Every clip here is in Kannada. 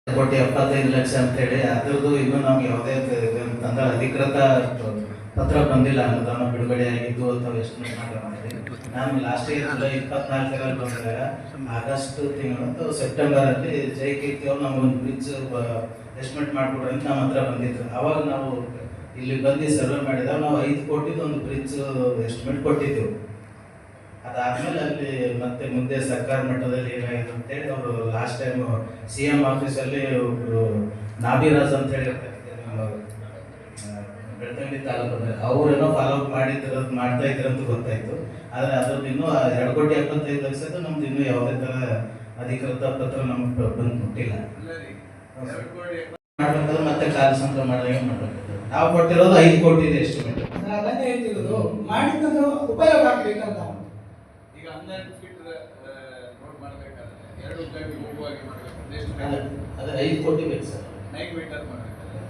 ಕೋಟಿ 75 ಲಕ್ಷ ಅಂತೇಳಿ ಅದ್ರದ್ದು ಇನ್ನೂ ನಮ್ಗೆ ಯಾವುದೇ ತಂದ ಅಧಿಕೃತ ಪತ್ರ ಬಂದಿಲ್ಲ. ಅನುದಾನ ಬಿಡುಗಡೆ ಆಗಿದ್ದು ಅಥವಾ ಎಷ್ಟು ಮಾಡಿ ನಾನು ಲಾಸ್ಟ್ ಇಯರ್ ಜುಲೈ 24ರಲ್ಲಿ ಬಂದಾಗ ಆಗಸ್ಟ್ ತಿಂಗಳು ಸೆಪ್ಟೆಂಬರಲ್ಲಿ ಜೈಕೀರ್ತಿ ಅವ್ರು ನಮಗೊಂದು ಬ್ರಿಡ್ಜ್ ಎಸ್ಟಿಮೇಟ್ ಮಾಡಿಕೊಡ್ರಿ ಅಂತ ನಮ್ಮ ಹತ್ರ ಬಂದಿದ್ರು. ಅವಾಗ ನಾವು ಇಲ್ಲಿ ಬಂದು ಸರ್ವೆ ಮಾಡಿದಾಗ ನಾವು 5 ಕೋಟಿದು ಒಂದು ಬ್ರಿಡ್ಜ್ ಎಸ್ಟಿಮೇಟ್ ಕೊಟ್ಟಿದ್ದೆವು. ಅದಾದ್ಮೇಲೆ ಅಲ್ಲಿ ಮತ್ತೆ ಮುಂದೆ ಸರ್ಕಾರ ಮಟ್ಟದಲ್ಲಿ ಏನಾಗಿದೆ ಅಂತೇಳಿ ಅವರು ಲಾಸ್ಟ್ ಟೈಮ್ CM ಆಫೀಸಲ್ಲಿ ಒಬ್ರು ನಾಬಿರಾಜ್ ಅಂತ ಹೇಳಿ ಬೆಳ್ತಂಗಡಿ ತಾಲೂಕಲ್ಲಿ ಅವರೇನೋ ಫಾಲೋ ಅಪ್ ಮಾಡ್ತಾ ಇದ್ರು ಅಂತ ಗೊತ್ತಾಯ್ತು. ಆದರೆ ಅದ್ರದ್ದು ಇನ್ನೂ 2,75 ಲಕ್ಷದ್ದು ನಮ್ದು ಇನ್ನೂ ಯಾವುದೇ ತರ ಅಧಿಕೃತ ಪತ್ರ ನಮ್ಗೆ ಬಂದು ಮುಟ್ಟಿಲ್ಲ. ಮಾಡ್ಬೇಕಾದ್ರೆ ಮತ್ತೆ ಕಾರ್ಯತಂತ್ರ ಮಾಡಿದಾಗ ಮಾಡ್ಬೇಕು. ನಾವು ಕೊಟ್ಟಿರೋದು 5 ಕೋಟಿ ಇದೆ ಎಸ್ಟಿಮೇಟ್. ಅದನ್ನೇ ಹೇಳ್ತಿರೋದು ಮಾಡಿದ್ದು ಉಪಯೋಗ ಆಗ್ಬೇಕಂತ. ಈಗ 12 ಫೀಟ್ ರೋಡ್ ಮಾಡಬೇಕಾದ್ರೆ 2 ಗಾಡಿ ಹೋಗುವಾಗೆ ಮಾಡಬೇಕು. ಅದು 5 ಕೋಟಿ ಬೇಕು ಸರ್. 9 ಮೀಟರ್ ಮಾಡಬೇಕಾದ್ರೆ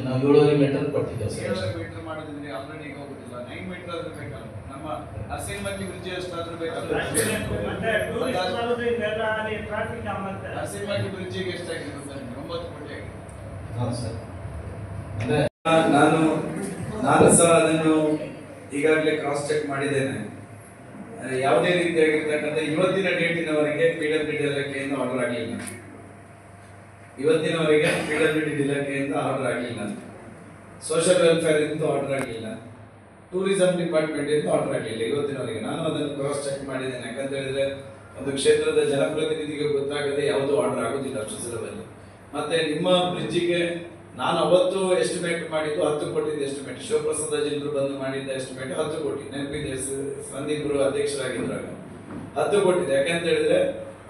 ನಾವು 7.5 ಮೀಟರ್ ಕೊಟ್ಟಿದ್ದೇವೆ ಸರ್. 7 ಮೀಟರ್ ಮಾಡಿದ್ರೆ ಆಲ್ರೆಡಿ ಈಗ ಹೋಗುದಿಲ್ಲ. 9 ಮೀಟರ್ ಆದ್ರೂ ಬೇಕಲ್ಲ. ನಮ್ಮ ಅರ್ಸಿನ್ಮಕ್ಕಿ ಬ್ರಿಡ್ಜ್ ಎಷ್ಟಾದ್ರೂ ಬೇಕಲ್ಲ. ಅರ್ಸಿನ್ಮಕ್ಕಿ ಬ್ರಿಡ್ಜಿಗೆ ಎಷ್ಟಾಗಿದೆ ಸರ್? 9 ಕೋಟಿ ಆಗಿದೆ. ಹೌದು ಸರ್. ನಾನು ಸಹ ಅದನ್ನು ಈಗಾಗಲೇ ಕ್ರಾಸ್ ಚೆಕ್ ಮಾಡಿದ್ದೇನೆ. ಯಾವುದೇ ರೀತಿಯಾಗಿರ್ತಕ್ಕಂಥ ಇವತ್ತಿನ ಡೇಟಿನವರೆಗೆ PWD ಇಲಾಖೆಯಿಂದ ಆರ್ಡರ್ ಆಗಲಿಲ್ಲ. ಇವತ್ತಿನವರೆಗೆ PWD ಇಲಾಖೆಯಿಂದ ಆರ್ಡರ್ ಆಗಲಿಲ್ಲ. ಸೋಷಿಯಲ್ ವೆಲ್ಫೇರ್ ಇಂದ ಆರ್ಡರ್ ಆಗಲಿಲ್ಲ. ಟೂರಿಸಂ ಡಿಪಾರ್ಟ್ಮೆಂಟ್ ಇಂದ ಆರ್ಡರ್ ಆಗಲಿಲ್ಲ ಇವತ್ತಿನವರೆಗೆ. ನಾನು ಅದನ್ನು ಕ್ರಾಸ್ ಚೆಕ್ ಮಾಡಿದ್ದೇನೆ. ಯಾಕಂತ ಹೇಳಿದ್ರೆ ಒಂದು ಕ್ಷೇತ್ರದ ಜನಪ್ರತಿನಿಧಿಗೆ ಗೊತ್ತಾಗದೆ ಯಾವುದೂ ಆರ್ಡರ್ ಆಗೋದಿಲ್ಲ ಅಷ್ಟು ಸುಲಭದಲ್ಲಿ. ಮತ್ತೆ ನಿಮ್ಮ ಬ್ರಿಡ್ಜಿಗೆ ನಾನು ಅವತ್ತು ಎಸ್ಟಿಮೇಟ್ ಮಾಡಿದ್ದು 10 ಕೋಟಿದ ಎಸ್ಟಿಮೇಟ್. ಶಿವಪ್ರಸಾದ ಜಿಲ್ರು ಬಂದು ಮಾಡಿದ್ದ ಎಸ್ಟಿಮೇಟ್ 10 ಕೋಟಿ. ನೆನಪಿದೆ, ಸಂದೀಪರು ಅಧ್ಯಕ್ಷರಾಗಿದ್ದಾಗ 10 ಕೋಟಿ ಇದೆ. ಯಾಕಂತ ಹೇಳಿದ್ರೆ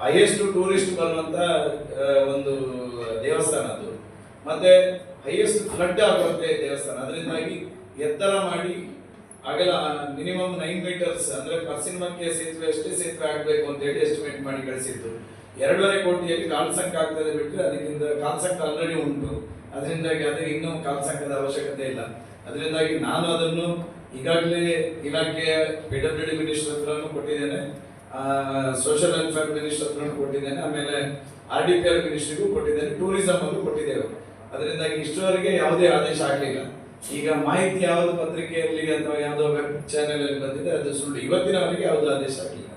ಹೈಯೆಸ್ಟ್ ಟೂರಿಸ್ಟ್ ಬರುವಂತ ಒಂದು ದೇವಸ್ಥಾನ ಅದು. ಮತ್ತೆ ಹೈಯೆಸ್ಟ್ ಫ್ಲಡ್ ಆಗುವಂತೆ ದೇವಸ್ಥಾನ. ಅದರಿಂದಾಗಿ ಎತ್ತರ ಮಾಡಿ ಆಗಲ್ಲ ಮಿನಿಮಮ್ 9 ಮೀಟರ್ಸ್ ಅಂದ್ರೆ ಪರ್ಸಿನ್ಮಕ್ಕೆ ಸೇತುವೆ ಅಷ್ಟೇ ಸೇತುವೆ ಆಗಬೇಕು ಅಂತ ಹೇಳಿ ಎಸ್ಟಿಮೇಟ್ ಮಾಡಿ ಕಳಿಸಿತ್ತು. 2.5 ಕೋಟಿಯಲ್ಲಿ ಕಾಲ್ಸಂಕ ಆಗ್ತದೆ ಬಿಟ್ಟರೆ ಅದಕ್ಕಿಂತ ಕಾಲ್ಸಂಕ ಆಲ್ರೆಡಿ ಉಂಟು. ಅದರಿಂದಾಗಿ ಅದಕ್ಕೆ ಇನ್ನೂ ಕಾಲ್ಸಂಕದ ಅವಶ್ಯಕತೆ ಇಲ್ಲ. ಅದರಿಂದಾಗಿ ನಾನು ಅದನ್ನು ಈಗಾಗಲೇ ಇಲಾಖೆಯ PWD ಮಿನಿಸ್ಟರ್ ಹತ್ರನೂ ಕೊಟ್ಟಿದ್ದೇನೆ, ಸೋಷಿಯಲ್ ವೆಲ್ಫೇರ್ ಮಿನಿಸ್ಟರ್ ಹತ್ರನೂ ಕೊಟ್ಟಿದ್ದೇನೆ, ಆಮೇಲೆ RDPR ಮಿನಿಸ್ಟ್ರಿಗೂ ಕೊಟ್ಟಿದ್ದೇನೆ, ಟೂರಿಸಂ ಅಲ್ಲೂ ಕೊಟ್ಟಿದ್ದೇವೆ. ಅದರಿಂದಾಗಿ ಇಷ್ಟರವರೆಗೆ ಯಾವುದೇ ಆದೇಶ ಆಗಲಿಲ್ಲ. ಈಗ ಮಾಹಿತಿ ಯಾವುದು ಪತ್ರಿಕೆಯಲ್ಲಿ ಅಥವಾ ಯಾವುದೋ ವೆಬ್ ಚಾನೆಲ್ ಅಲ್ಲಿ ಬಂದಿದೆ ಅದು ಸುಳ್ಳು. ಇವತ್ತಿನವರೆಗೆ ಯಾವುದೋ ಆದೇಶ ಆಗಲಿಲ್ಲ.